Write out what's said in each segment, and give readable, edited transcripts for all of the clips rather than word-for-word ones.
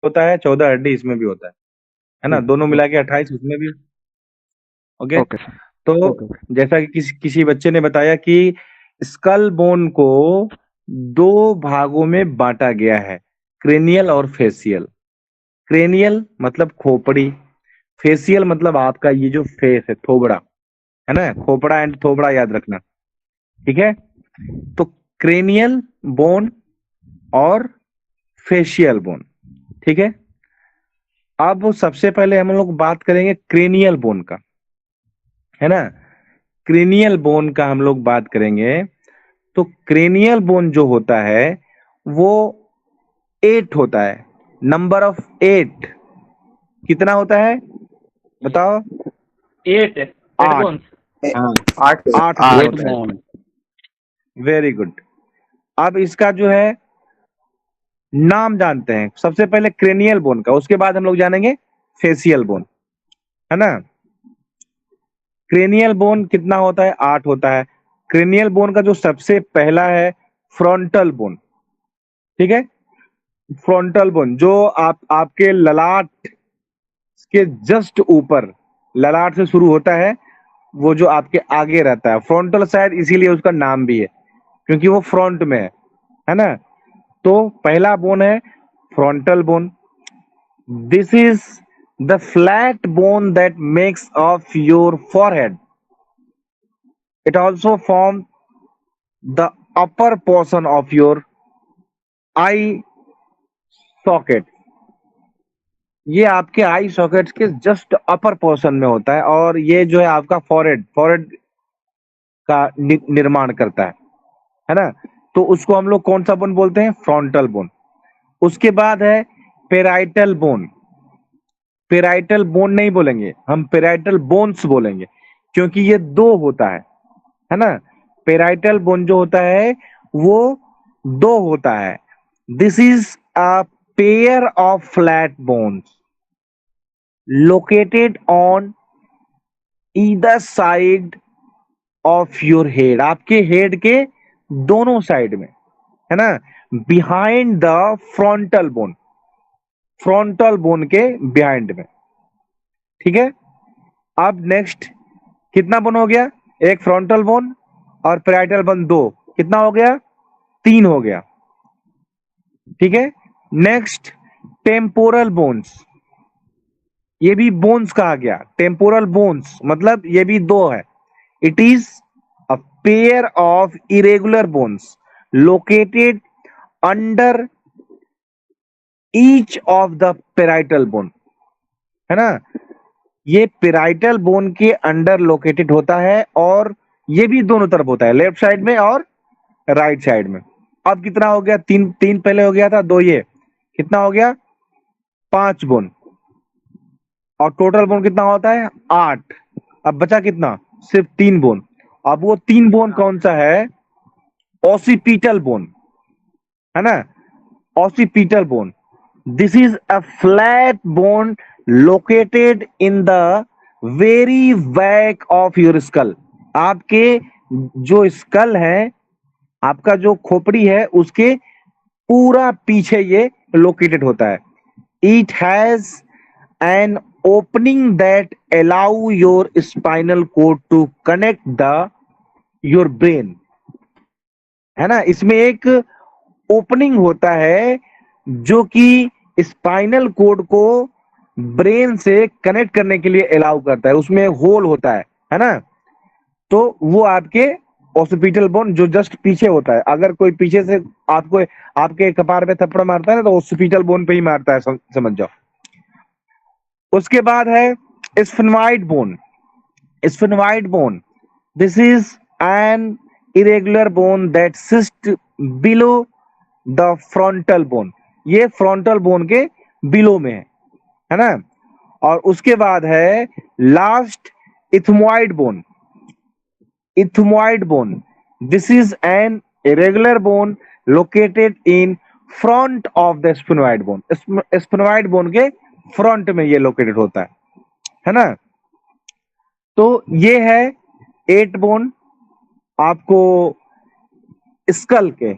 होता है, 14 हड्डी इसमें भी होता है ना, दोनों मिला के 28 उसमें भी। ओके। Okay sir. तो ओके। जैसा कि किसी किसी बच्चे ने बताया कि स्कल बोन को दो भागों में बांटा गया है, क्रेनियल और फेसियल। क्रेनियल मतलब खोपड़ी, फेसियल मतलब आपका ये जो फेस है, थोबड़ा, है ना, खोपड़ा एंड थोबड़ा याद रखना। ठीक है। तो क्रेनियल बोन और फेशियल बोन। ठीक है। अब सबसे पहले हम लोग बात करेंगे क्रेनियल बोन का, है ना। क्रेनियल बोन का हम लोग बात करेंगे। तो क्रेनियल बोन जो होता है वो 8 होता है, नंबर ऑफ 8। कितना होता है बताओ? 8 8 8। बोन्स। हाँ, 8। 8 बोन 8 होता है। बोन। Very good. अब इसका जो है नाम जानते हैं सबसे पहले क्रेनियल बोन का, उसके बाद हम लोग जानेंगे फेसियल बोन, है ना। क्रेनियल बोन कितना होता है? 8 होता है। क्रेनियल बोन का जो सबसे पहला है फ्रंटल बोन। ठीक है। फ्रंटल बोन जो आपके ललाट के जस्ट ऊपर, ललाट से शुरू होता है, वो जो आपके आगे रहता है फ्रंटल, शायद इसीलिए उसका नाम भी है क्योंकि वो फ्रंट में है ना। तो पहला बोन है frontal bone. This is the flat bone that makes of your forehead. It also form the upper portion of your I socket. ये आपके आई सॉकेट्स के जस्ट अपर पोर्शन में होता है और ये जो है आपका फॉरहेड फॉरहेड का निर्माण करता है ना। तो उसको हम लोग कौन सा बोन बोलते हैं? Frontal bone. उसके बाद है पेराइटल बोन। पेराइटल बोन नहीं बोलेंगे हम, पेराइटल बोन्स बोलेंगे क्योंकि ये दो होता है ना। पेराइटल बोन जो होता है वो दो होता है। This is a pair of flat bones located on either side of your head, आपके हेड के दोनों साइड में, है ना, behind the frontal bone, frontal bone के बिहाइंड में। ठीक है। अब नेक्स्ट कितना बोन हो गया? एक फ्रंटल बोन और पेराइटल बोन दो, कितना हो गया? 3 हो गया। ठीक है। नेक्स्ट टेम्पोरल बोन्स, ये भी बोन्स कहा गया, टेम्पोरल बोन्स मतलब ये भी दो है। It is a pair of irregular bones located under each of the parietal bone, है ना। ये पेराइटल बोन के अंडर लोकेटेड होता है और ये भी दोनों तरफ होता है, लेफ्ट साइड में और राइट साइड में। अब कितना हो गया? तीन तीन पहले हो गया था, दो ये, कितना हो गया? 5 बोन। और टोटल बोन कितना होता है? 8। अब बचा कितना? सिर्फ 3 बोन। अब वो 3 बोन कौन सा है? ऑसिपिटल बोन, है ना, occipital bone. This is a flat bone located in the very back of your skull. आपके जो स्कल है, आपका जो खोपड़ी है, उसके पूरा पीछे ये लोकेटेड होता है। It has an opening that allow your spinal cord to connect the your brain, है ना। इसमें एक ओपनिंग होता है जो कि स्पाइनल कोड को ब्रेन से कनेक्ट करने के लिए अलाउ करता है, उसमें होल होता है ना। तो वो आपके ऑसिपिटल बोन जो जस्ट पीछे होता है, अगर कोई पीछे से आपको आपके कपार पे थप्पड़ मारता है ना, तो ऑसिपिटल बोन पे ही मारता है, समझ जाओ। उसके बाद है sphenoid bone. Sphenoid bone, this is an irregular bone that cyst below the frontal bone. ये फ्रंटल बोन के बिलो में है ना। और उसके बाद है last ethmoid bone. Ethmoid bone, this is an irregular bone located in front of the sphenoid bone. Sphenoid bone के फ्रंट में ये लोकेटेड होता है ना। तो ये है 8 बोन आपको स्कल के,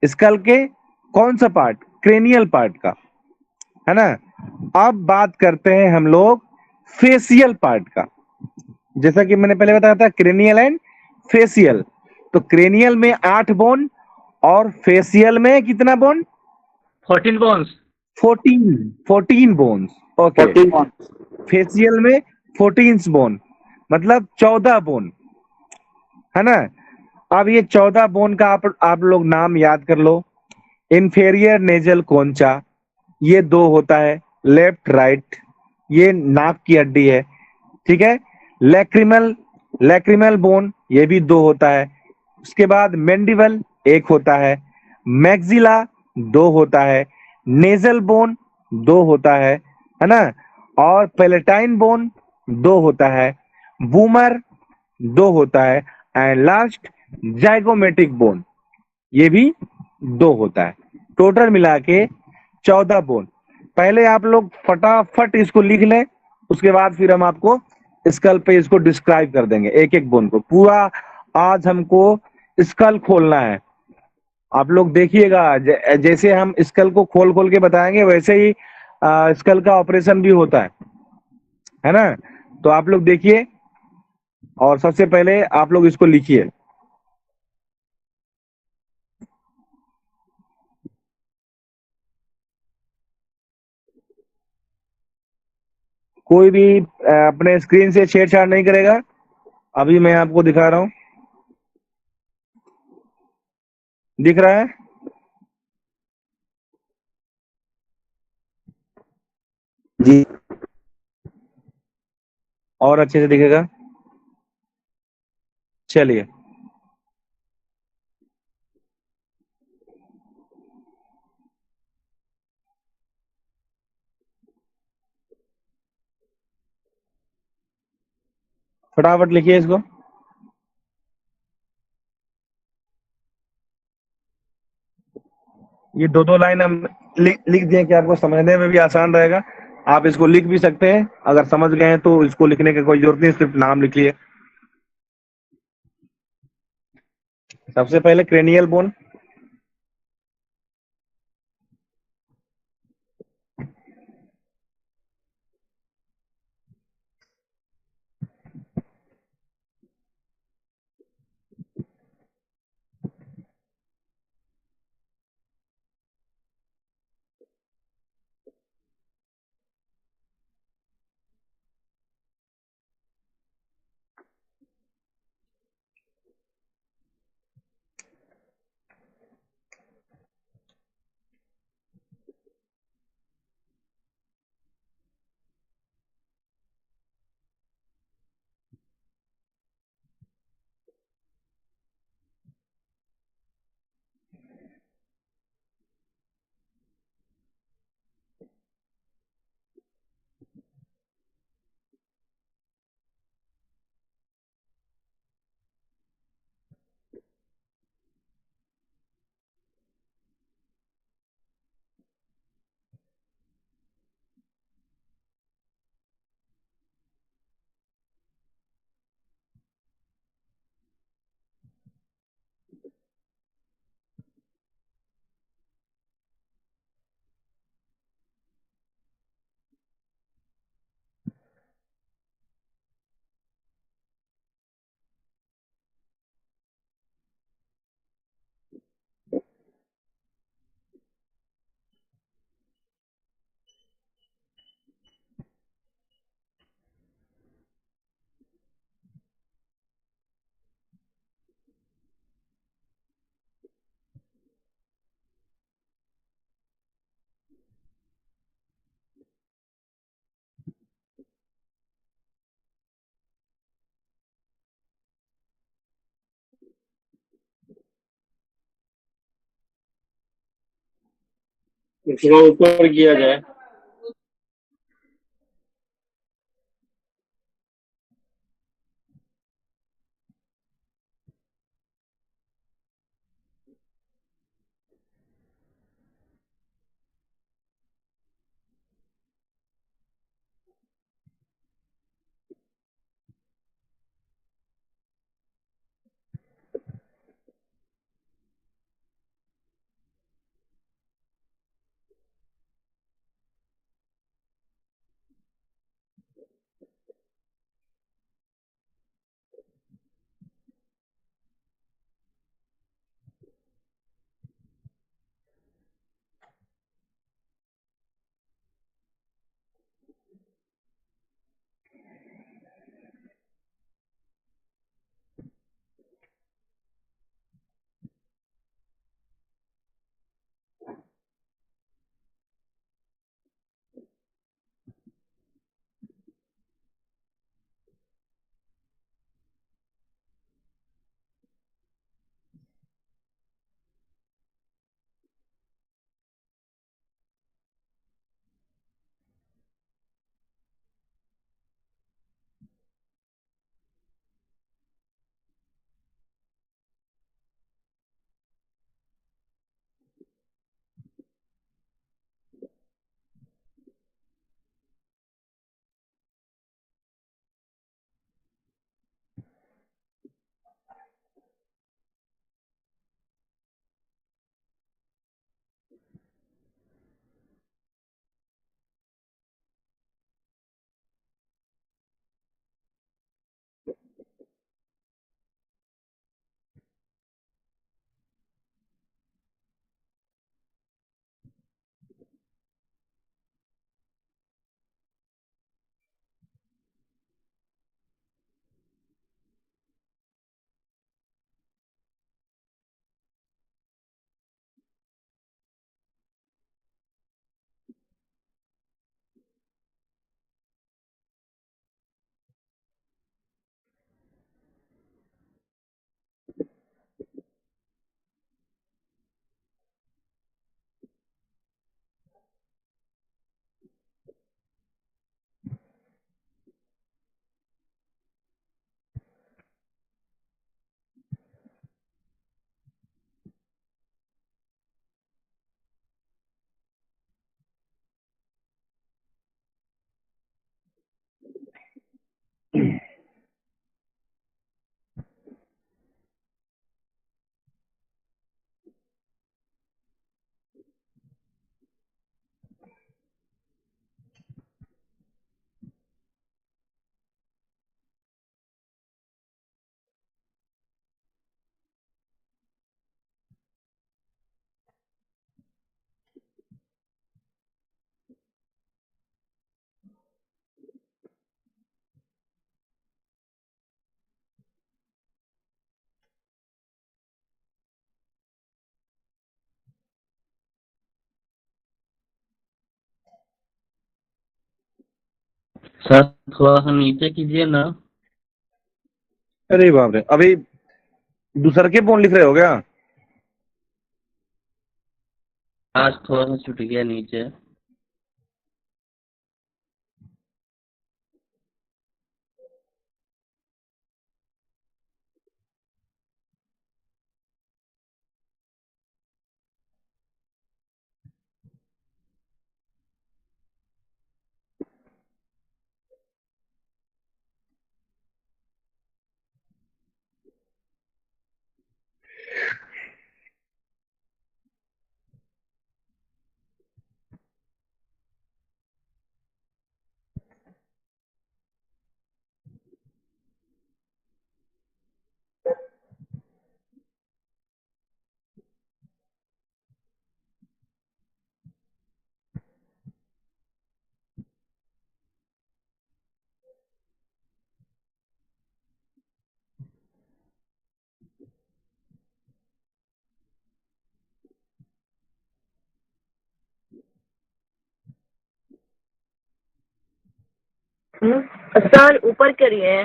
स्कल के कौन सा पार्ट? क्रेनियल पार्ट का। है ना। अब बात करते हैं हम लोग फेशियल पार्ट का। जैसा कि मैंने पहले बताया था, क्रेनियल एंड फेशियल। तो क्रेनियल में 8 बोन और फेशियल में कितना bone? 14 bones. 14। 14 bones. Okay. 41। Facial में 14 बोन, मतलब 14 बोन, है ना। अब ये 14 बोन का आप लोग नाम याद कर लो। इंफेरियर नेजल कोंचा, ये 2 होता है, लेफ्ट राइट, ये नाक की हड्डी है, ठीक है। लैक्रिमल, लैक्रिमल बोन, ये भी 2 होता है। उसके बाद मैंडिबल 1 होता है, मैक्सिला 2 होता है, नेजल बोन 2 होता है ना। और पेलेटाइन बोन 2 होता है, बूमर 2 होता है, एंड लास्ट जाइगोमेटिक बोन, ये भी 2 होता है। टोटल मिला के 14 बोन। पहले आप लोग फटाफट इसको लिख लें, उसके बाद फिर हम आपको स्कल पे इसको डिस्क्राइब कर देंगे, एक एक बोन को पूरा। आज हमको स्कल खोलना है। आप लोग देखिएगा, जैसे हम स्कल को खोल खोल के बताएंगे, वैसे ही स्कल का ऑपरेशन भी होता है ना। तो आप लोग देखिए, और सबसे पहले आप लोग इसको लिखिए। कोई भी अपने स्क्रीन से छेड़छाड़ नहीं करेगा। अभी मैं आपको दिखा रहा हूं, दिख रहा है? जी। और अच्छे से दिखेगा। चलिए, फटाफट लिखिए इसको। ये दो दो लाइन हम लिख दिए कि आपको समझने में भी आसान रहेगा। आप इसको लिख भी सकते हैं, अगर समझ गए हैं तो इसको लिखने की कोई जरूरत नहीं, सिर्फ नाम लिखिए। सबसे पहले क्रेनियल बोन। थोड़ा ऊपर किया जाए। सर थोड़ा सा नीचे कीजिए ना। अरे बाप रे, अभी दूसर के बोन लिख रहे हो क्या? आज थोड़ा सा छूट गया नीचे। सर ऊपर करिए।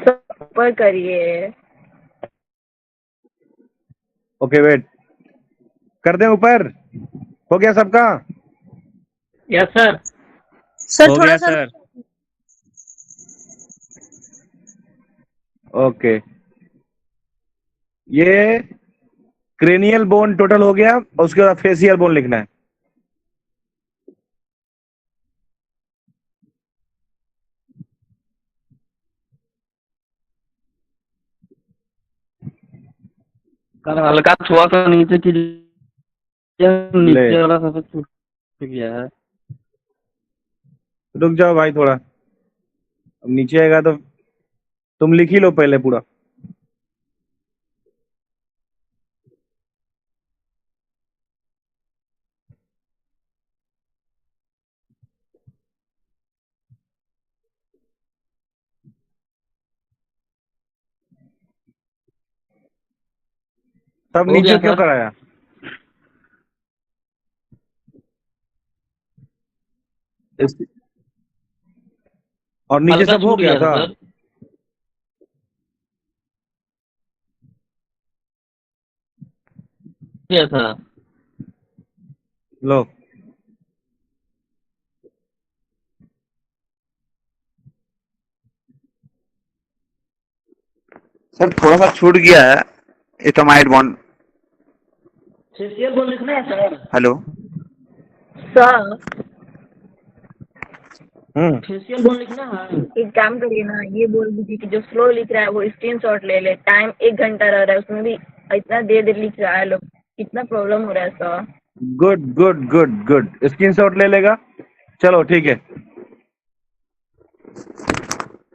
सर ऊपर करिए। ओके वेट, कर दें ऊपर? हो गया सबका? Yes sir. सर हो थोड़ा गया सा सर। ओके, ये क्रेनियल बोन टोटल हो गया, उसके बाद फेसियल बोन लिखना है। सर हल्का थोड़ा सा नीचे कीजिए, ले, नीचे वाला सबसे छूट गया है। रुक जाओ भाई थोड़ा, अब नीचे आएगा तो तुम लिख ही लो पहले पूरा। तब हो नीचे गया क्यों सर। कराया? इस, और नीचे हल्का सब हो छूट गया गया था था? सर। गया था। लो, सर थोड़ा सा छूट गया है, एटोमाइड बॉन्ड। फेशियल बोन लिखना है sir. Hello. Sir facial bone लिखना है। एक काम करिए ना, ये बोल दीजिए कि जो स्लो लिख रहा है वो स्क्रीनशॉट ले ले। टाइम 1 घंटा रह रहा है, उसमें भी इतना देर देर लिख रहा है लोग। कितना प्रॉब्लम हो रहा है sir. Good good good good, screenshot ले लेगा। चलो ठीक है,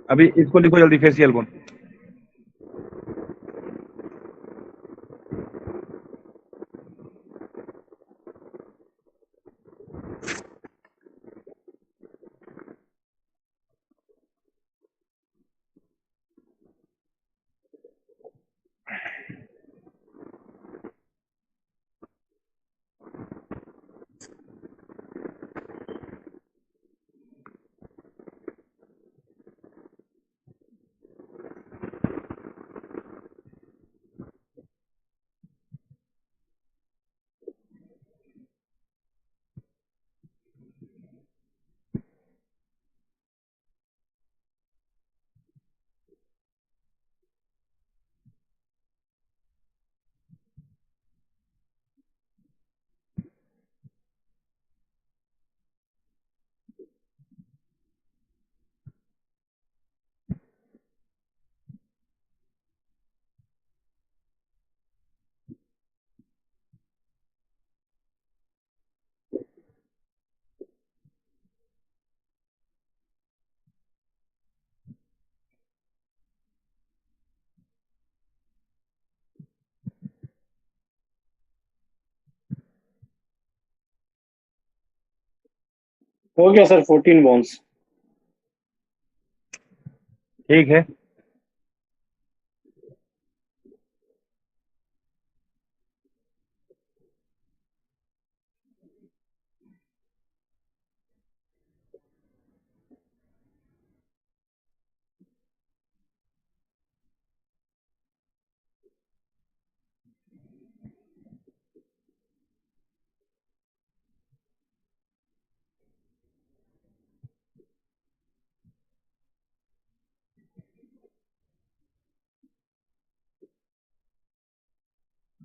अभी इसको लिखो जल्दी, फेसियल बोन। हो गया सर 14 बॉन्स। ठीक है,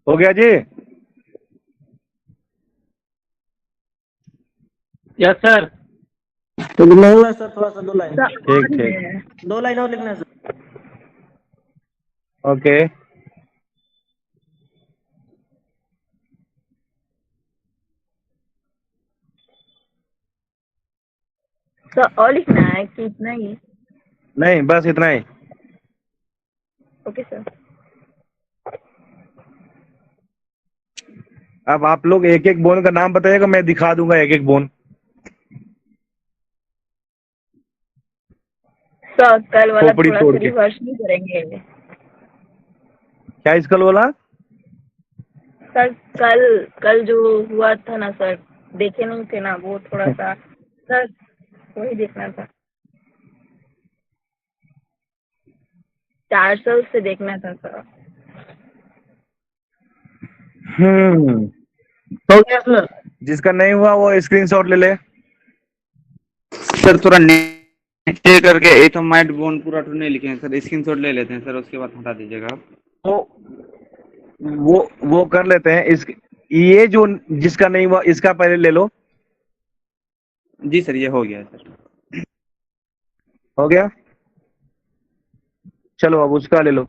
हो गया जी। Yes sir. तो लिखना हुआ है सर, थोड़ा सा 2 लाइन। सर ठीक और ठीक, है। 2 लाइन और लिखना है सर। ओके। सर और लिखना है कि इतना ही? नहीं बस इतना ही। Okay sir. अब आप लोग एक एक बोन का नाम बताइएगा, मैं दिखा दूंगा एक एक बोन। सर कल वाला खोपड़ी थोड़ा तोड़ सा के, रिवर्स नहीं करेंगे? क्या इसकल वाला? सर कल कल जो हुआ था ना सर, देखे नहीं थे ना, वो थोड़ा सा सर वही देखना था। 400 से देखना था सर। हो गया सर। जिसका नहीं हुआ वो स्क्रीनशॉट ले ले। सर थोड़ा नीचे करके एटोमाइट बोन पूरा तो नहीं लिखे हैं सर, स्क्रीनशॉट ले लेते हैं सर, उसके बाद हटा दीजिएगा आप। तो वो कर लेते हैं। इस ये जो जिसका नहीं हुआ इसका पहले ले लो। जी सर, ये हो गया सर। हो गया, चलो अब उसका ले लो।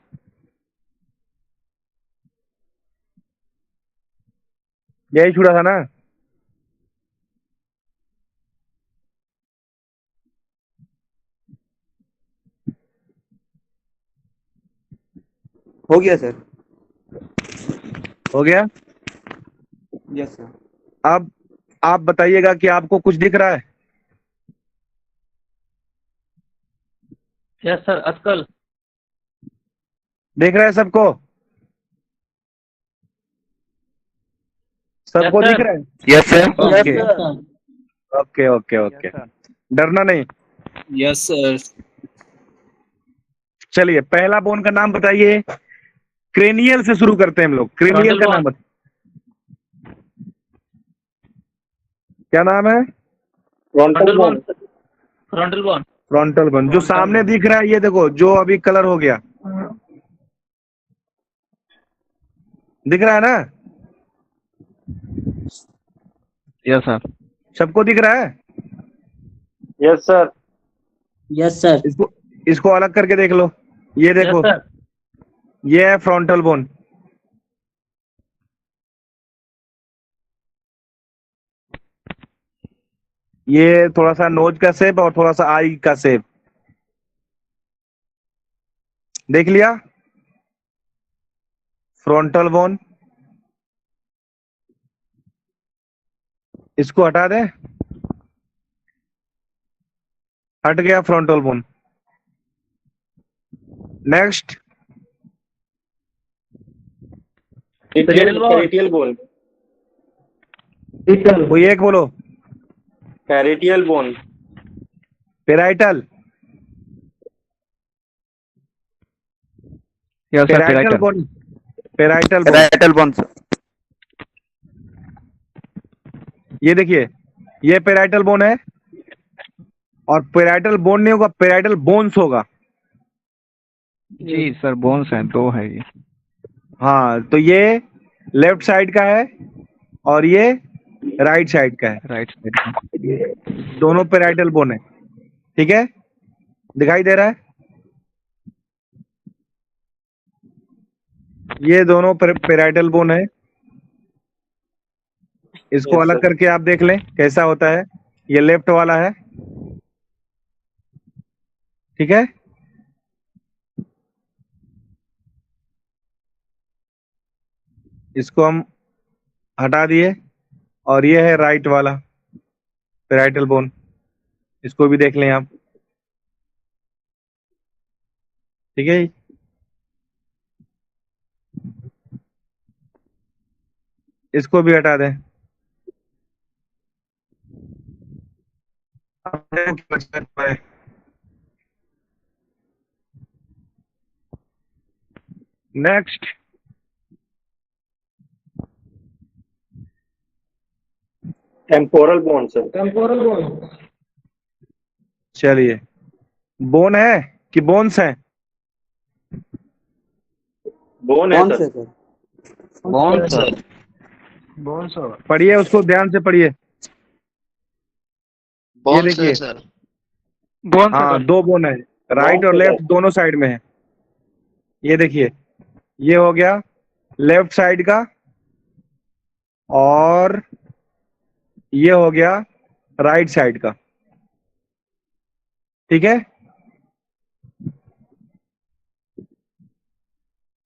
यही छुड़ा था ना। हो गया सर। हो गया। Yes sir. अब आप बताइएगा कि आपको कुछ दिख रहा है। यस सर, अटकल। दिख रहा है सबको? सबको Yes, दिख sir. रहा है? Yes sir. Okay Yes, sir. Okay okay okay, डरना नहीं। Yes, sir. चलिए पहला बोन का नाम बताइए। क्रेनियल से शुरू करते हैं हम लोग। क्रेनियल Frontal का नाम bone. बताइए, क्या नाम है? Frontal Frontal bone. bone. Frontal bone. Frontal bone. जो सामने दिख रहा है ये देखो, जो अभी कलर हो गया, दिख रहा है ना? Yes, sir. सबको दिख रहा है? Yes, sir. Yes, sir. इसको अलग करके देख लो। ये देखो, Yes, sir. ये है फ्रंटल बोन। ये थोड़ा सा नोज का शेप और थोड़ा सा आई का शेप, देख लिया? Frontal bone. इसको हटा दे, हट गया frontal bone. Next, Parietal bone. parietal bone. कोई एक बोलो। Parietal bone. Parietal. Yes, sir. Parietal bone. Parietal bone. Parietal bone sir. ये देखिए, ये पेराइटल बोन है। और पेराइटल बोन नहीं होगा, पेराइटल बोन्स होगा। जी सर, बोन्स हैं, दो है ये। हाँ, तो ये लेफ्ट साइड का है और ये राइट साइड का है। Right side. दोनों पेराइटल बोन है, ठीक है? दिखाई दे रहा है? ये दोनों पेराइटल बोन है। इसको Yes, अलग sir. करके आप देख लें कैसा होता है। ये लेफ्ट वाला है, ठीक है? इसको हम हटा दिए। और ये है राइट वाला पेराइटल बोन। इसको भी देख लें आप, ठीक है? इसको भी हटा दें। Next, Temporal bone, sir. Temporal bone. चलिए, बोन है कि बोन्स है? Bone है sir. Bone sir. Bone sir. पढ़िए उसको, ध्यान से पढ़िए। ये देखिए, बोन हाँ सर। दो बोन है, राइट और Bone लेफ्ट दोनों साइड में है। ये देखिए, ये हो गया लेफ्ट साइड का और ये हो गया राइट साइड का, ठीक है?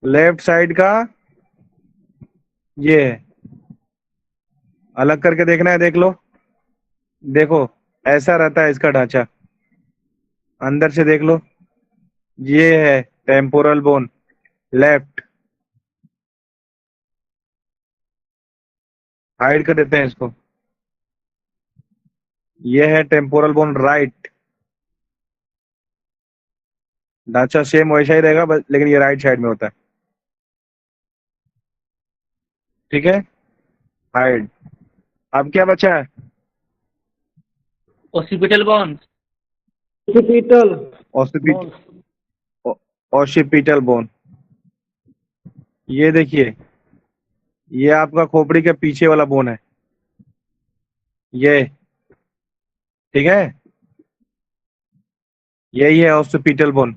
लेफ्ट साइड का ये है। अलग करके देखना है, देख लो। देखो, ऐसा रहता है इसका ढांचा। अंदर से देख लो। ये है टेम्पोरल बोन लेफ्ट। हाइड कर देते हैं इसको। ये है टेम्पोरल बोन राइट। ढांचा सेम वैसा ही रहेगा बस, लेकिन ये राइट साइड में होता है, ठीक है, हाइड। अब क्या बचा है? occipital bones, occipital bone. ये देखिए, ये आपका खोपड़ी के पीछे वाला बोन है, ये, ठीक है, यही है ऑसिपिटल बोन।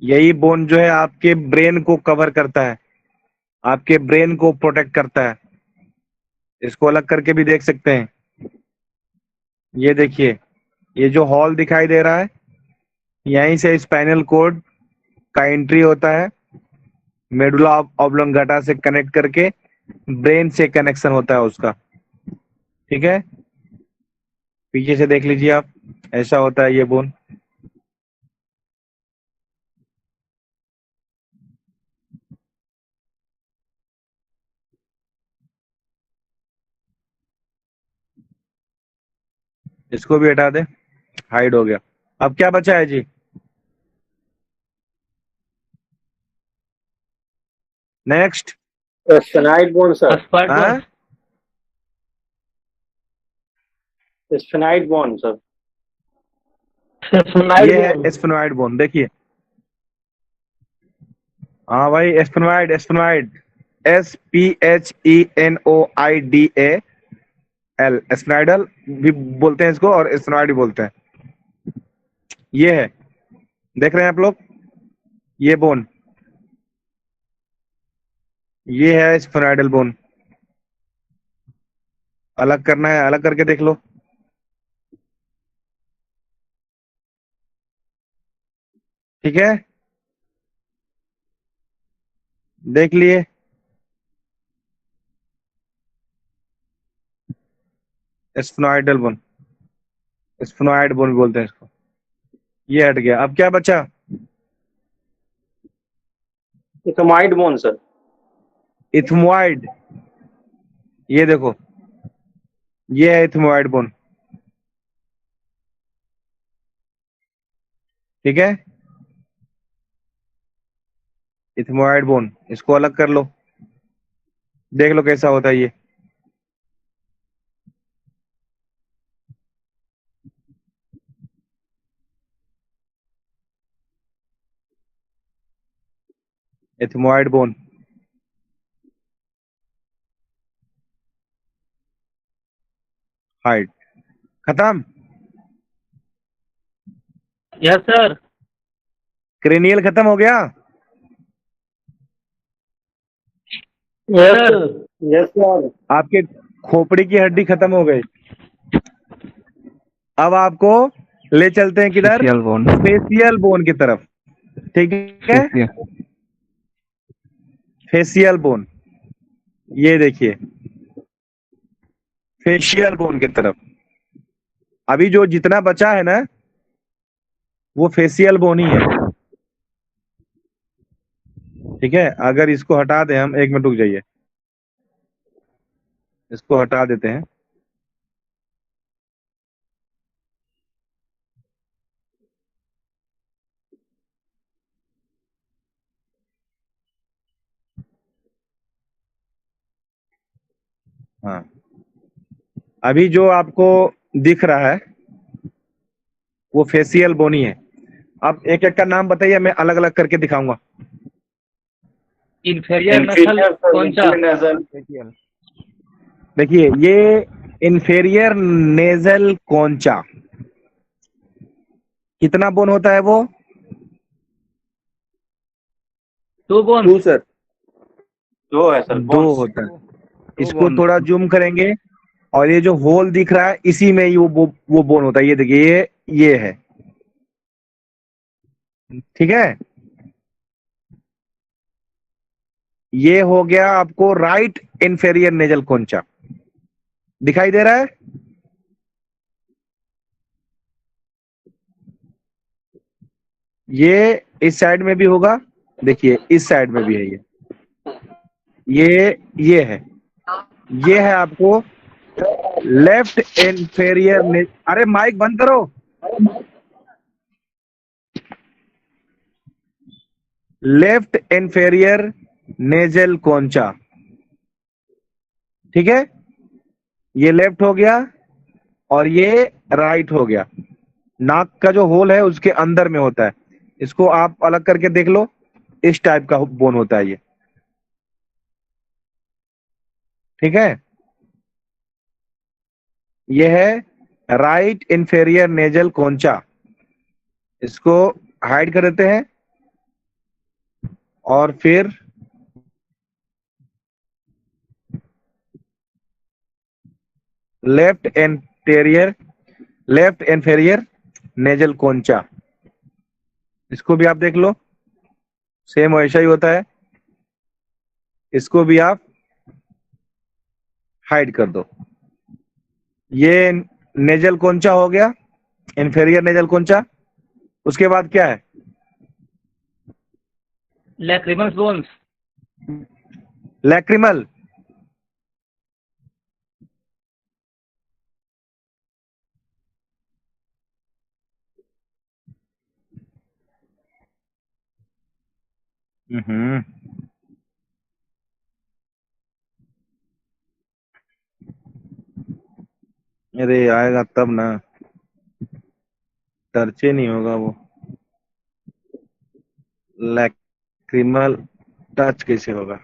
यही बोन जो है आपके ब्रेन को कवर करता है, आपके ब्रेन को प्रोटेक्ट करता है। इसको अलग करके भी देख सकते हैं। ये देखिए, ये जो हॉल दिखाई दे रहा है, यहीं से स्पाइनल कॉर्ड का एंट्री होता है, मेडुला ऑब्लोंगाटा से कनेक्ट करके ब्रेन से कनेक्शन होता है उसका, ठीक है। पीछे से देख लीजिए आप, ऐसा होता है ये बोन। इसको भी हटा दे, हाइड हो गया। अब क्या बचा है जी? नेक्स्ट, स्फेनाइड बोन सर, asphalt हाँ, bones, स्फेनाइड बोन सर, ये है एस्फेनॉइड बोन। देखिए, हाँ भाई, एस्फेनॉइड, एस्फेनॉइड, SPHENOIDAL, एस्फेनॉइडल भी बोलते हैं इसको और एस्फेनॉइड भी बोलते हैं। ये है, देख रहे हैं आप लोग, ये बोन, ये है स्फेनॉइडल बोन। अलग करना है, अलग करके देख लो। ठीक है, देख लिए। स्फेनॉइडल बोन, स्फेनॉइड बोन भी बोलते हैं इसको। ये हट गया। अब क्या बचा? इथमाइड बोन सर, इथमोइड। ये देखो, ये है इथमोइड बोन, ठीक है, इथमोइड बोन। इसको अलग कर लो, देख लो कैसा होता है ये। इथमोइड बोन, हाइट, खत्म। yes sir, क्रेनियल खत्म हो गया। yes sir, यस सर, आपके खोपड़ी की हड्डी खत्म हो गई। अब आपको ले चलते हैं किधर? फेशियल बोन, फेशियल बोन की तरफ, ठीक है, फेशियल, फेशियल बोन। ये देखिए, फेशियल बोन की तरफ। अभी जो जितना बचा है ना, वो फेशियल बोन ही है, ठीक है। अगर इसको हटा दें हम, 1 मिनट रुक जाइए, इसको हटा देते हैं। हाँ, अभी जो आपको दिख रहा है वो फेशियल बोन ही है। अब एक एक का नाम बताइए, मैं अलग अलग करके दिखाऊंगा। inferior nasal concha, देखिए, ये इंफेरियर नेजल कॉन्चा। कितना बोन होता है वो? two bones, सर, दो है सर, 2 बोन्स। होता है। इसको थोड़ा जूम करेंगे, और ये जो होल दिख रहा है, इसी में ही वो बोन होता है। ये देखिए, ये है, ठीक है। ये हो गया आपको राइट इंफेरियर नेजल कॉन्चा, दिखाई दे रहा है। ये इस साइड में भी होगा, देखिए इस साइड में भी है ये है, ये है आपको लेफ्ट इंफेरियर। अरे माइक बंद करो। Left inferior nasal concha. ठीक है, ये लेफ्ट हो गया और ये राइट हो गया। नाक का जो होल है उसके अंदर में होता है, इसको आप अलग करके देख लो, इस टाइप का बोन होता है ये। ठीक है, ये है राइट इंफेरियर नेजल कोंचा। इसको हाइड कर देते हैं और फिर लेफ्ट इंफेरियर नेजल कोंचा, इसको भी आप देख लो, सेम वैसा ही होता है। इसको भी आप हाइड कर दो। ये नेजल कोंचा हो गया, इंफेरियर नेजल कोंचा। उसके बाद क्या है? Lacrimal bones. लैक्रिमल। हम्म, अरे आएगा तब ना, टर्चे नहीं होगा वो। लैक्रिमल टच कैसे होगा?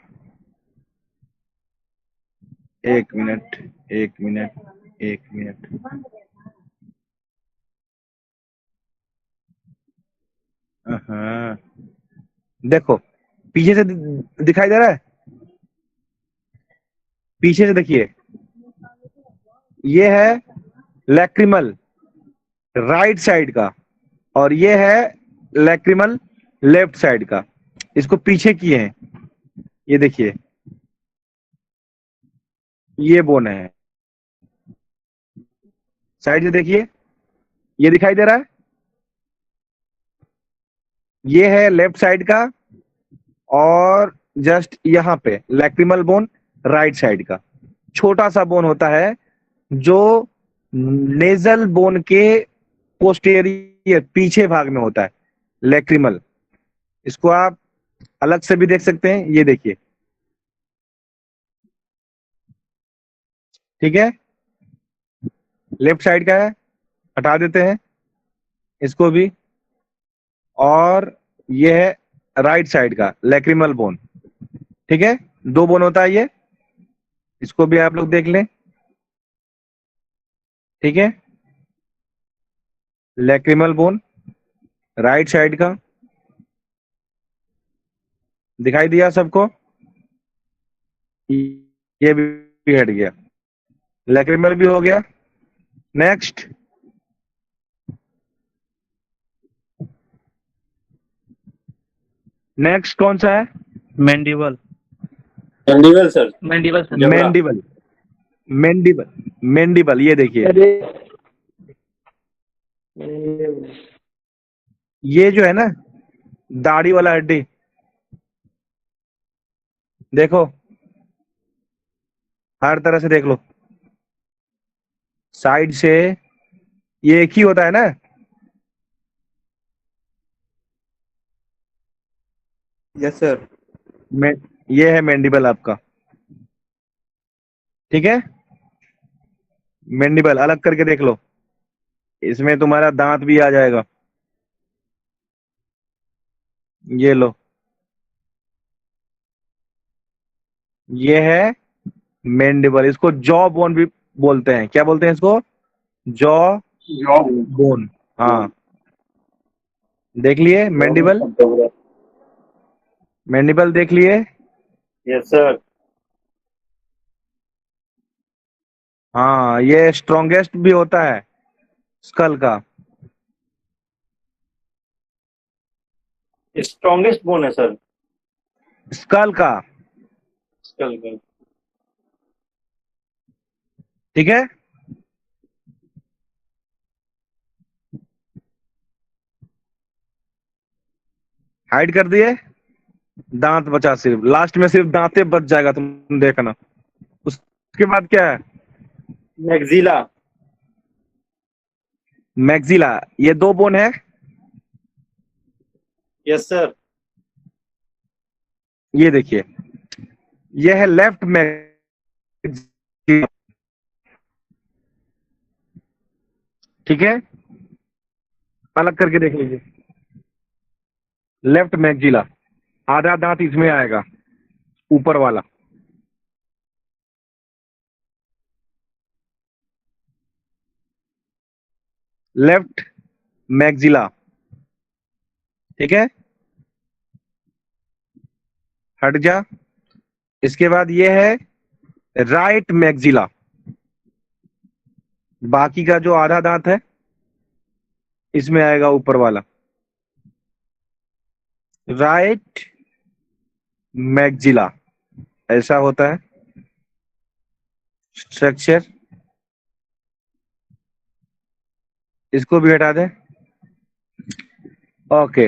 एक मिनट, एक मिनट, एक मिनट। हाँ, देखो पीछे से दिखाई दे रहा है, पीछे से देखिए, ये है लैक्रिमल राइट साइड का और ये है लैक्रिमल लेफ्ट साइड का। इसको पीछे किए हैं, ये देखिए, ये बोन है। साइड से देखिए, ये दिखाई दे रहा है, ये है लेफ्ट साइड का और जस्ट यहां पे लैक्रिमल बोन राइट साइड का। छोटा सा बोन होता है जो नेजल बोन के पोस्टेरियर पीछे भाग में होता है, लैक्रिमल। इसको आप अलग से भी देख सकते हैं, ये देखिए। ठीक है, लेफ्ट साइड का है, हटा देते हैं इसको भी। और ये है राइट साइड का लैक्रिमल बोन। ठीक है, दो बोन होता है ये, इसको भी आप लोग देख लें। ठीक है, लैक्रिमल बोन राइट साइड का दिखाई दिया सबको, ये भी हट गया, लैक्रिमल भी हो गया। नेक्स्ट, नेक्स्ट कौन सा है? Mandible. Mandible sir. Mandible sir. जबड़ा। मैंडिबल, मैंडिबल, मैंडिबल, ये देखिए, ये जो है ना दाढ़ी वाला हड्डी, देखो हर तरह से देख लो, साइड से, ये एक ही होता है ना। Yes sir. मैं, ये है मैंडिबल आपका। ठीक है, मैंडिबल अलग करके देख लो, इसमें तुम्हारा दांत भी आ जाएगा। ये लो, ये है मैंडिबल। इसको जॉ बोन भी बोलते हैं। क्या बोलते हैं इसको? Jaw bone. हाँ, देख लिए मैंडिबल, मैंडिबल देख लिए। Yes sir. हाँ, ये स्ट्रॉन्गेस्ट भी होता है स्कल का। स्ट्रॉन्गेस्ट बोन है सर स्कल का। स्कल का। ठीक है, हाइड कर दिए, दांत बचा, सिर्फ लास्ट में सिर्फ दांते बच जाएगा, तुम देखना। उसके बाद क्या है? मैक्सिला। मैक्सिला। ये दो बोन है, यस सर। ये देखिए, यह है लेफ्ट मैक्सिला, ठीक है, अलग करके देख लीजिए। लेफ्ट मैक्सिला, आधा दांत इसमें आएगा, ऊपर वाला। लेफ्ट मैक्सिला, ठीक है, हट जा। इसके बाद ये है राइट मैक्सिला, बाकी का जो आधा दांत है इसमें आएगा ऊपर वाला। राइट मैक्सिला ऐसा होता है स्ट्रक्चर। इसको भी हटा दें। ओके,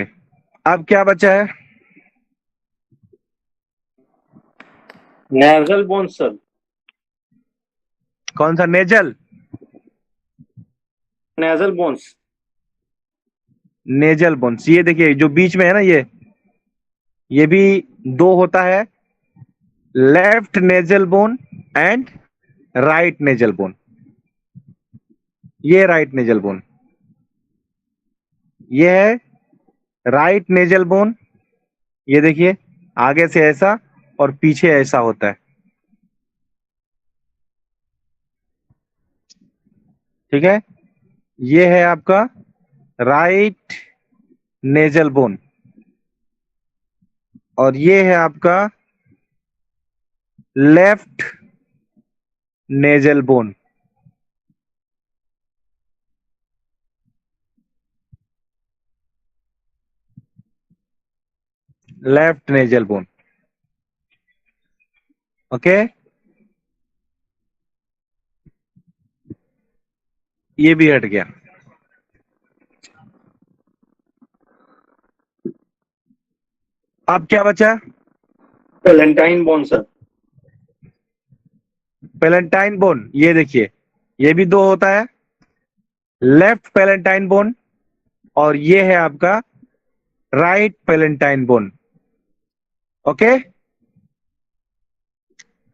अब क्या बचा है? nasal bone sir. कौन सा? Nasal? nasal bones। Nasal bones, ये देखिए जो बीच में है ना, ये भी दो होता है, left nasal bone and right nasal bone. ये राइट नेजल बोन, ये है राइट नेजल बोन। ये देखिए आगे से ऐसा और पीछे ऐसा होता है, ठीक है। ये है आपका राइट नेजल बोन, और ये है आपका left nasal bone. Left nasal bone, okay. ये भी हट गया। अब क्या बचा? पेलेंटाइन बोन सर। पेलेंटाइन बोन, ये देखिए ये भी दो होता है, लेफ्ट पेलेंटाइन बोन और ये है आपका right palatine bone, okay.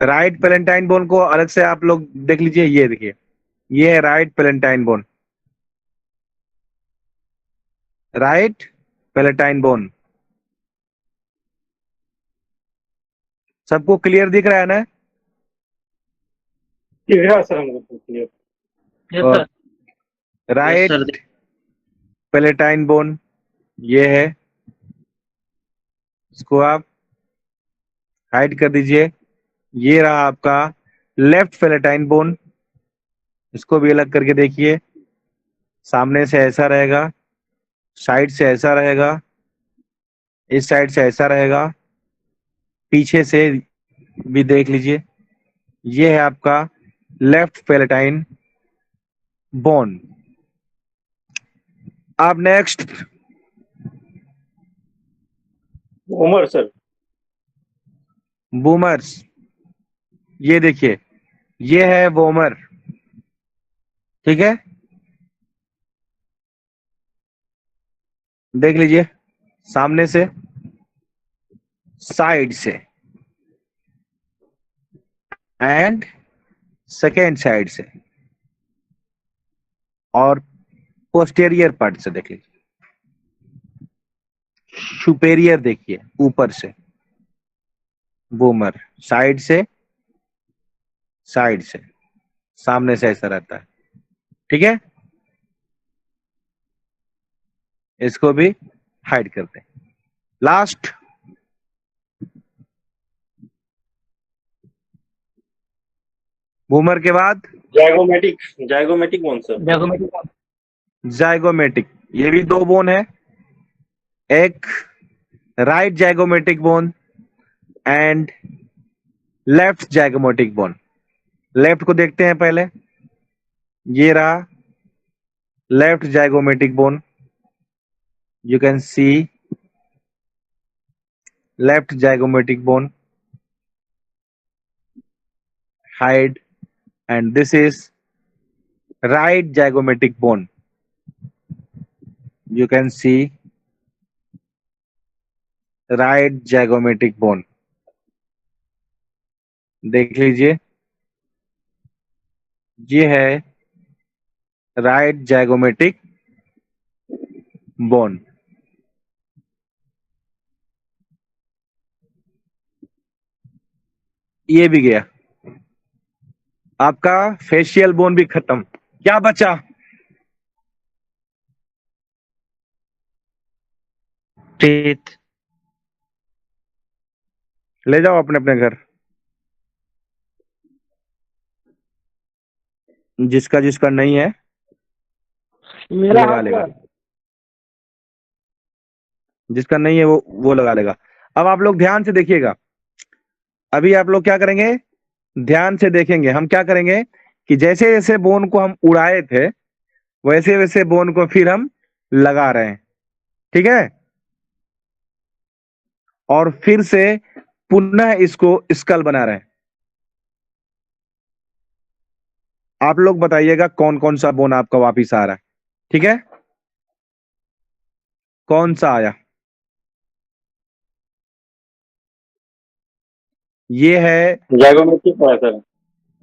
Right palatine bone को अलग से आप लोग देख लीजिए। ये देखिए ये है right palatine bone, right palatine bone. सबको क्लियर दिख रहा है ना? दिख रहा है सर हमको तो clear। यस और sir. Right Yes, sir. Palatine bone ये है, इसको आप हाइड कर दीजिए। ये रहा आपका लेफ्ट पेलेंटाइन बोन, इसको भी अलग करके देखिए। सामने से ऐसा रहेगा, साइड से ऐसा रहेगा, इस साइड से ऐसा रहेगा, पीछे से भी देख लीजिए। ये है आपका लेफ्ट पेलेटाइन बोन। अब नेक्स्ट उमर सर। बूमर्स, ये देखिए ये है वोमर, ठीक है, देख लीजिए सामने से, साइड से एंड सेकेंड साइड से और पोस्टेरियर पार्ट से देख लीजिए। सुपेरियर देखिए ऊपर से, बूमर साइड से, साइड से, सामने से ऐसा रहता है, ठीक है। इसको भी हाइड करते हैं। लास्ट बूमर के बाद zygomatic zygomatic bone sir. Diagomatic bone. Zygomatic, ये भी दो बोन है, एक right zygomatic bone and left zygomatic bone. Left को देखते हैं पहले। ये रहा left zygomatic bone, you can see left zygomatic bone, hide, and this is right zygomatic bone. You can see right zygomatic bone. देख लीजिए, ये है राइट जाइगोमेटिक बोन। ये भी गया, आपका फेशियल बोन भी खत्म। क्या बचा? टीथ। ले जाओ अपने अपने घर, जिसका जिसका नहीं है मेरा लगा लेगा, जिसका नहीं है वो लगा लेगा। अब आप लोग ध्यान से देखिएगा, अभी आप लोग क्या करेंगे, ध्यान से देखेंगे। हम क्या करेंगे कि जैसे जैसे बोन को हम उड़ाए थे वैसे वैसे बोन को फिर हम लगा रहे हैं, ठीक है? और फिर से पुनः इसको स्कल बना रहे हैं। आप लोग बताइएगा कौन कौन सा बोन आपका वापिस आ रहा है, ठीक है? कौन सा आया? ये है जाइगोमेटिक है sir.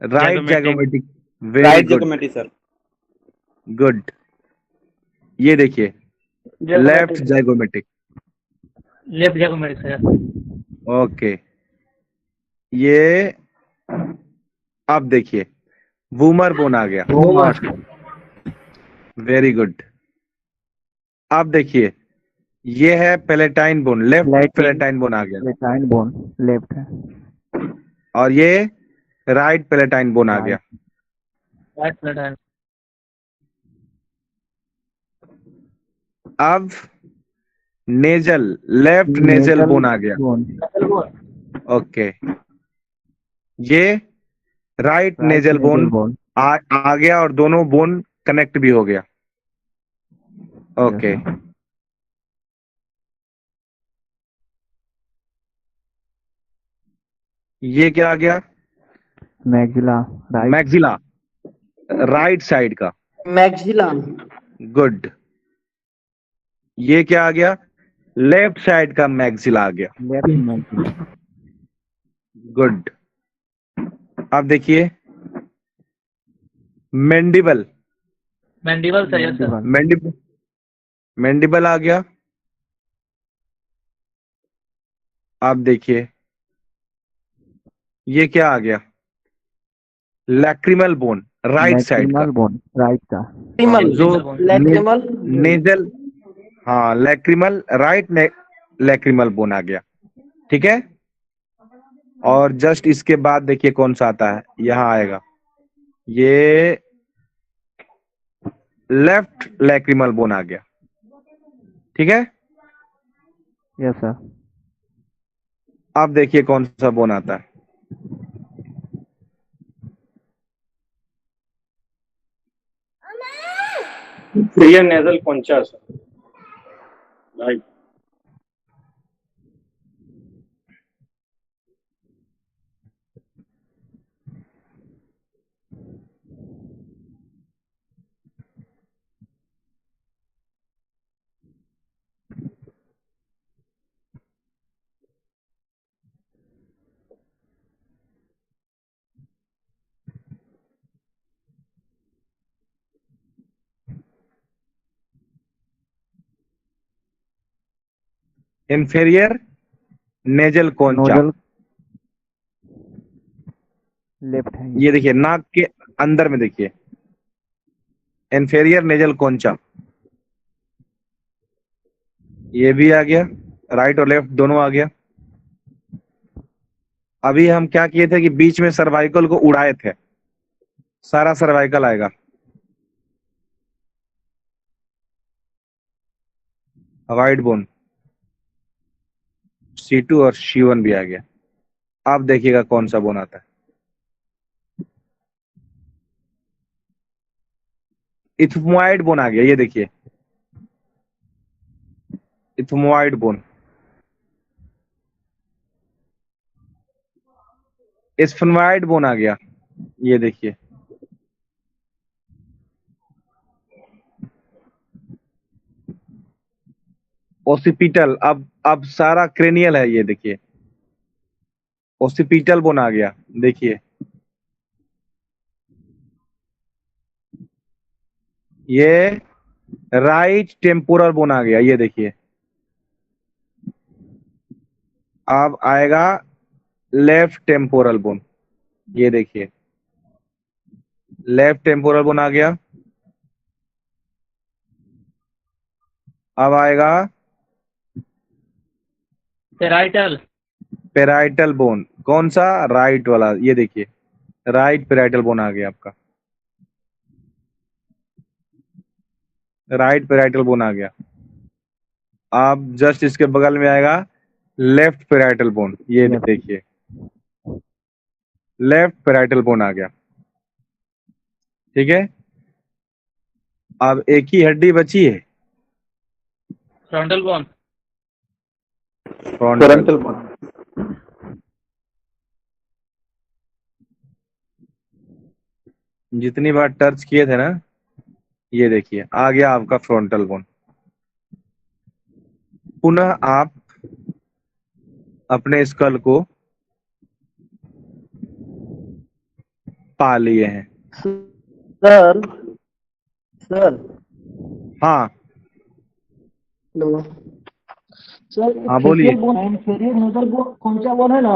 Right Zygomatic. Zygomatic. Very right good, zygomatic sir. Good. ये देखिए left zygomatic. Left zygomatic sir. Okay, ये अब देखिए वूमर बोन आ गया। Very good. अब देखिए ये है palatine bone, left palatine bone आ गया, पेलेटाइन बोन लेफ्ट है। और ये राइट पेलेटाइन बोन आ गया। Right palatine. अब नेजल, लेफ्ट नेजल बोन आ गया। ओके, ये राइट नेजल बोन आ गया और दोनों बोन कनेक्ट भी हो गया। ओके, ये क्या आ गया? Maxilla right. Maxilla, right side का। मैक्सिला। गुड। ये क्या आ गया? लेफ्ट साइड का मैक्सिला आ गया। Left maxilla. गुड। अब देखिए मैंडिबल, मैंडिबल सही है सर। मैंडिबल, मैंडिबल आ गया। अब देखिए ये क्या आ गया? लैक्रिमल बोन, राइट साइड का। बोन राइट का। जो लैक्रिमल। नेजल, हाँ लैक्रिमल, राइट लैक्रिमल बोन आ गया, ठीक है? और जस्ट इसके बाद देखिए कौन सा आता है, यहां आएगा ये लेफ्ट लैक्रिमल बोन आ गया, ठीक है? Yes sir. अब देखिए कौन सा बोन आता है। Inferior nasal concha sir. Right. Inferior nasal concha, left है। ये देखिए नाक के अंदर में देखिए इंफेरियर नेजल कोंचा, ये भी आ गया, राइट और लेफ्ट दोनों आ गया। अभी हम क्या किए थे कि बीच में सर्वाइकल को उड़ाए थे, सारा सर्वाइकल आएगा। वाइड बोन, C2 और C1 भी आ गया। अब देखिएगा कौन सा बोन आता है। इथमोइड बोन आ गया, ये देखिए इथमोइड बोन। स्फेनोइड बोन आ गया, ये देखिए। ओसिपिटल, अब सारा क्रेनियल है, ये देखिए ओसिपिटल बोन आ गया, देखिए ये राइट टेम्पोरल बोन आ गया, ये देखिए। अब आएगा लेफ्ट टेम्पोरल बोन, ये देखिए लेफ्ट टेम्पोरल बोन आ गया। अब आएगा पेराइटल बोन, कौन सा? राइट वाला, ये देखिए राइट पेराइटल बोन आ गया आपका, राइट पेराइटल बोन आ गया। अब जस्ट इसके बगल में आएगा लेफ्ट पेराइटल बोन, ये Yes. देखिए लेफ्ट पेराइटल बोन आ गया, ठीक है। अब एक ही हड्डी बची है, फ्रंटल बोन। फ्रंटल। जितनी बार टच किए थे ना, ये देखिए आ गया आपका फ्रंटल बोन। पुनः आप अपने स्कल को पा लिए हैं। सर सर हाँ हेलो सर, हाँ बोलिए। इंफीरियर नोजल बोन कौन सा बोन है ना?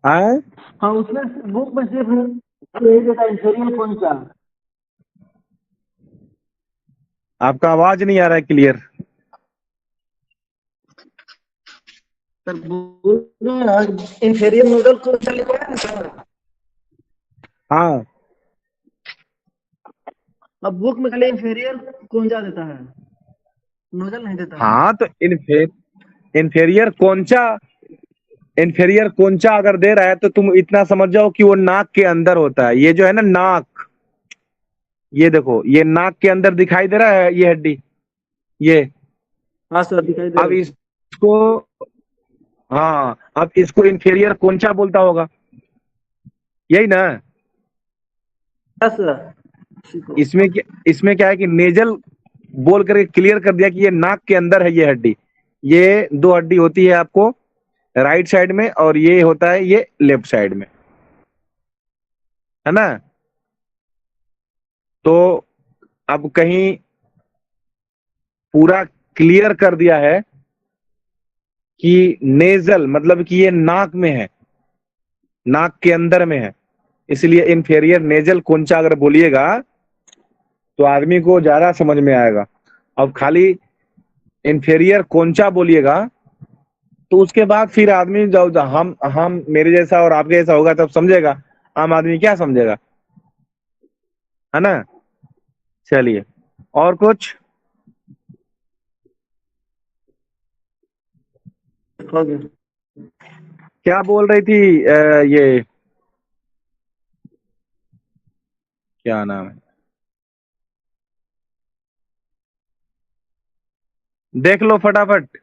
हाँ हाँ, उसमें बुक में सिर्फ यही देता है इंफीरियर कौन सा। आपका आवाज नहीं आ रहा है क्लियर। सर बोल रहे हैं ना, इंफीरियर नोजल कौन सा लिखा है ना सर? हाँ अब बुक में खाली इंफीरियर कौन सा देता है, नोजल नहीं देता है। हाँ, तो इन्फेरियर कोंचा अगर दे रहा है तो तुम इतना समझ जाओ कि वो नाक के अंदर होता है। ये जो है ना नाक, ये देखो ये नाक के अंदर दिखाई दे रहा है, ये हड्डी, ये। हाँ सर, दिखाई दे अब रहा है। इसको, हाँ अब इसको इन्फेरियर कोंचा बोलता होगा, यही ना। हाँ सर, इसमें क्या है कि नेजल बोल करके क्लियर कर दिया कि ये नाक के अंदर है ये हड्डी। ये दो हड्डी होती है आपको राइट साइड में, और ये होता है ये लेफ्ट साइड में, है ना। तो अब कहीं पूरा क्लियर कर दिया है कि नेजल मतलब कि ये नाक में है, नाक के अंदर में है, इसलिए इंफेरियर नेजल कोंचा अगर बोलिएगा तो आदमी को ज्यादा समझ में आएगा। अब खाली इंफेरियर कोंचा बोलिएगा तो उसके बाद फिर आदमी जब हम मेरे जैसा और आपके जैसा होगा तब समझेगा, आम आदमी क्या समझेगा, है ना। चलिए और कुछ। हो गया। क्या बोल रही थी ये क्या नाम है, देख लो फटाफट।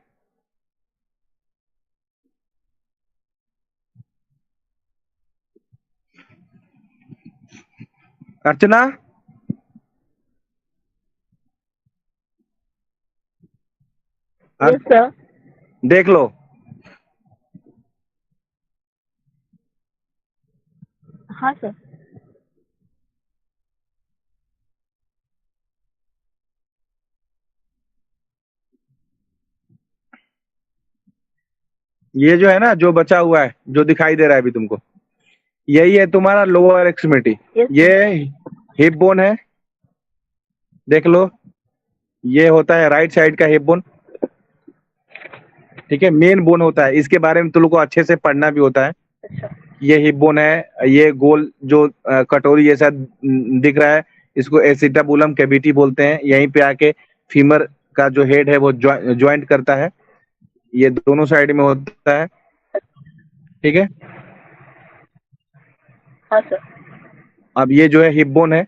अर्चना, यस सर। देख लो। हाँ सर। ये जो है ना, जो बचा हुआ है, जो दिखाई दे रहा है अभी तुमको, यही है तुम्हारा लोअर एक्सट्रीमिटी। Yes, ये हिप बोन है, देख लो। ये होता है राइट साइड का हिप बोन, ठीक है, मेन बोन होता है। इसके बारे में तुम लोग को अच्छे से पढ़ना भी होता है। अच्छा। ये हिप बोन है, ये गोल जो कटोरी जैसा दिख रहा है, इसको एसिटाबुलम कैविटी बोलते हैं। यहीं पे आके फीमर का जो हेड है वो ज्वाइंट करता है, ये दोनों साइड में होता है, ठीक है। हाँ सर। अब ये जो है हिप बोन है,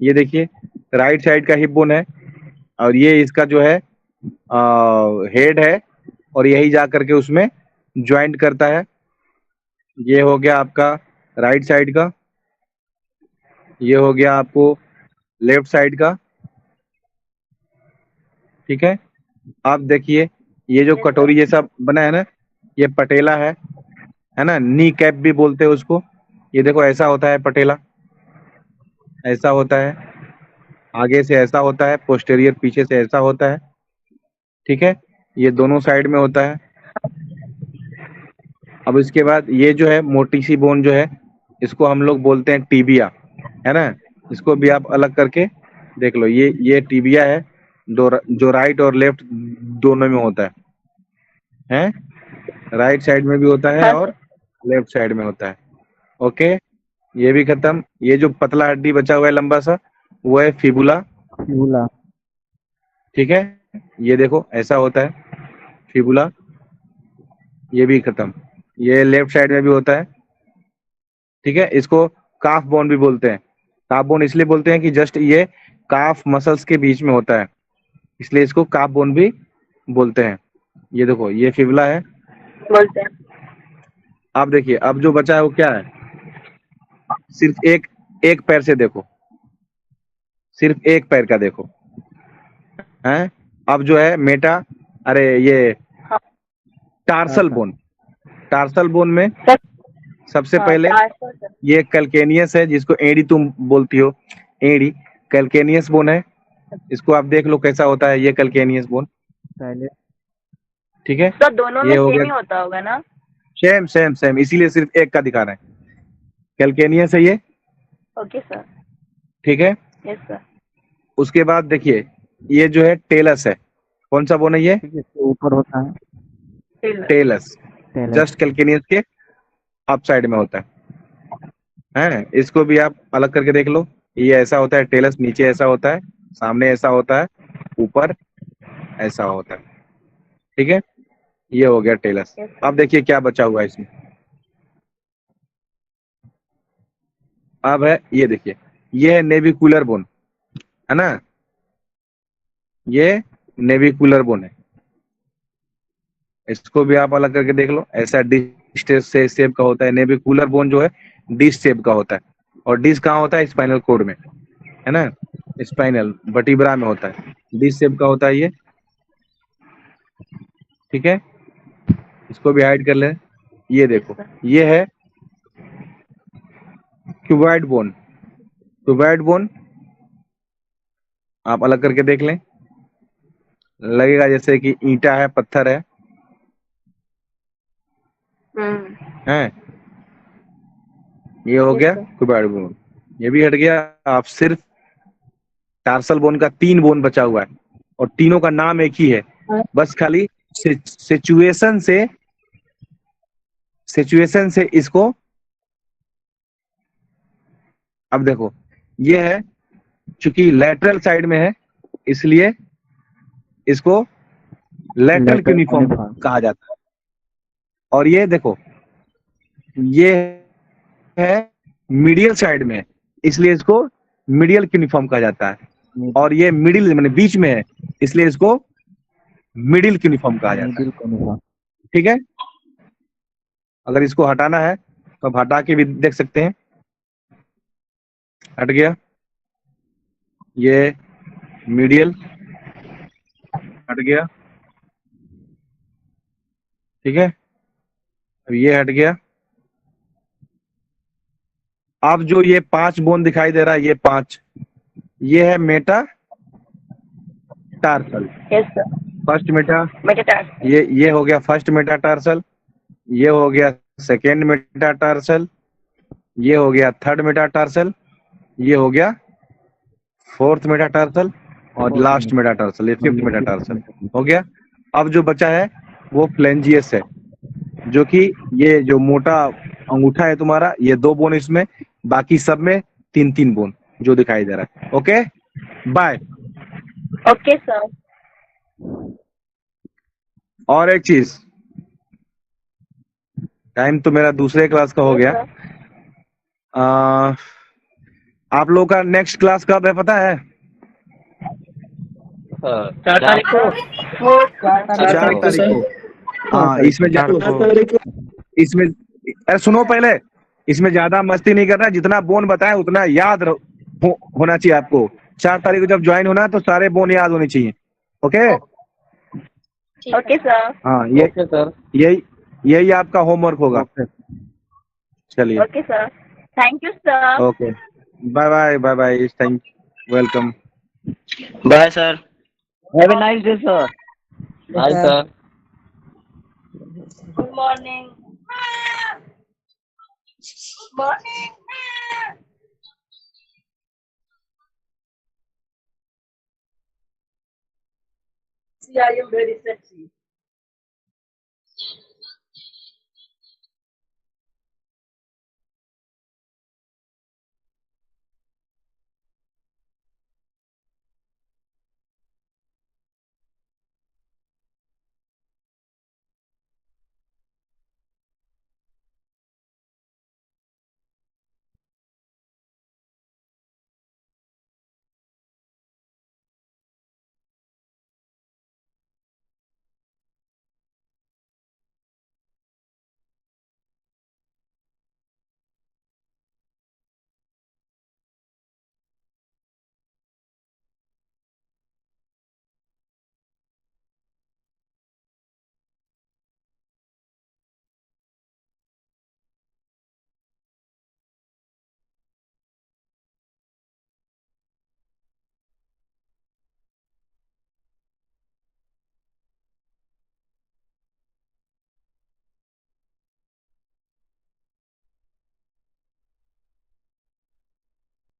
ये देखिए राइट साइड का हिप बोन है, और ये इसका जो है हेड है, और यही जा करके उसमें ज्वाइंट करता है। ये हो गया आपका राइट साइड का, ये हो गया आपको लेफ्ट साइड का, ठीक है। आप देखिए ये जो Yes, कटोरी जैसा बना है ना, ये पटेला है, है ना, नी कैप भी बोलते हैं उसको। ये देखो ऐसा होता है पटेला, ऐसा होता है, आगे से ऐसा होता है, पोस्टेरियर पीछे से ऐसा होता है, ठीक है, ये दोनों साइड में होता है। अब इसके बाद ये जो है मोटी सी बोन जो है, इसको हम लोग बोलते हैं टीबिया, है ना, इसको भी आप अलग करके देख लो। ये टीबिया है, जो राइट और लेफ्ट दोनों में होता है, राइट साइड में भी होता है हाँ और लेफ्ट साइड में होता है। ओके, ये भी खत्म। ये जो पतला हड्डी बचा हुआ है लंबा सा, वो है फिबुला, फिबुला। ठीक है, ये देखो ऐसा होता है फिबुला, ये भी खत्म। ये लेफ्ट साइड में भी होता है, ठीक है, इसको काफ बोन भी बोलते हैं। काफ बोन इसलिए बोलते हैं कि जस्ट ये काफ मसल्स के बीच में होता है, इसलिए इसको काफ बोन भी बोलते हैं। ये देखो ये फिबुला है। बोलते हैं। अब देखिए, अब जो बचा है वो क्या है, सिर्फ एक पैर से देखो, सिर्फ एक पैर का देखो, हैं। अब जो है मेटा, अरे ये टार्सल बोन, टार्सल बोन में सबसे पहले ये कैल्केनियस है, जिसको एडी तुम बोलती हो, एडी कैल्केनियस बोन है। इसको आप देख लो कैसा होता है ये कैल्केनियस बोन, पहले ठीक है, तो दोनों में ये हो सेम ही गया होता होगा ना? सेम सेम सेम, इसीलिए सिर्फ एक का दिखा रहे हैं। कैल्केनियस है ये, ओके सर। ठीक है। Yes sir. उसके बाद देखिए ये जो है टेलस है, कौन सा बोन है ये, ठीक है, इसके ऊपर होता है टेलस, टेलस। जस्ट कैल्केनियस के अप साइड में होता है। इसको भी आप अलग करके देख लो, ये ऐसा होता है टेलस, नीचे ऐसा होता है, सामने ऐसा होता है, ऊपर ऐसा होता है, ठीक है, ये हो गया टेलस। अब देखिए क्या बचा हुआ है इसमें, अब है ये देखिए, ये है नेविकुलर बोन, है ना, ये नेविकुलर बोन है, इसको भी आप अलग करके देख लो, ऐसा डिश से शेप का होता है। नेविकुलर बोन जो है डिश शेप का होता है, और डिश कहाँ होता है, स्पाइनल कोड में, है ना, स्पाइनल वर्टिब्रा में होता है, डिश शेप का होता है ये, ठीक है। इसको भी हाइड कर ले। ये देखो ये है क्यूबॉइड बोन, क्यूबॉइड बोन आप अलग करके देख लें, लगेगा जैसे कि ईंटा है, पत्थर है, हैं, ये हो गया क्यूबॉइड बोन, ये भी हट गया। आप सिर्फ टार्सल बोन का 3 बोन बचा हुआ है, और तीनों का नाम एक ही है, बस खाली सिचुएशन से इसको, अब देखो ये है, चूंकि लैटरल साइड में है इसलिए इसको लैटरल यूनिफॉर्म कहा जाता है, और ये देखो ये है मीडियल साइड में, इसलिए इसको मीडियल यूनिफॉर्म कहा जाता है, और ये मिडिल माने बीच में है, इसलिए इसको मिडिल यूनिफॉर्म कहा जाता है, ठीक है। अगर इसको हटाना है तो आप हटा के भी देख सकते हैं, हट गया, ये मीडियल हट गया, ठीक है, अब ये हट गया। अब जो ये 5 बोन दिखाई दे रहा है, ये 5, ये है Meta tarsal, yes sir. First Meta, metatarsal. ये हो गया फर्स्ट मेटाटार्सल, ये हो गया सेकेंड मेटाटार्सल, ये हो गया थर्ड मेटाटार्सल, ये हो गया फोर्थ मेटाटार्सल, और लास्ट मेटाटार्सल, ये फिफ्थ मेटाटार्सल हो गया। अब जो बचा है वो फ्लेंजियस है, जो कि ये जो मोटा अंगूठा है तुम्हारा, ये 2 बोन इसमें, बाकी सब में 3-3 बोन जो दिखाई दे रहा है। Okay, bye. Okay sir. और एक चीज, टाइम तो मेरा दूसरे क्लास का हो गया, आप लोगों का नेक्स्ट क्लास कब है पता है? 4 तारीख को। 4 तारीख को। हाँ, इसमें अरे सुनो पहले, इसमें ज्यादा मस्ती नहीं करना, जितना बोन बताए उतना याद होना चाहिए आपको। 4 तारीख को जब ज्वाइन होना तो सारे बोन याद होने चाहिए। Okay okay sir. हाँ, ये यही आपका होमवर्क होगा। ओके चलिए, okay sir, thank you sir. Okay, bye bye, bye bye, thank, welcome. Bye sir. Have a nice day sir. Bye sir. Good morning. Morning. See, I am very sexy.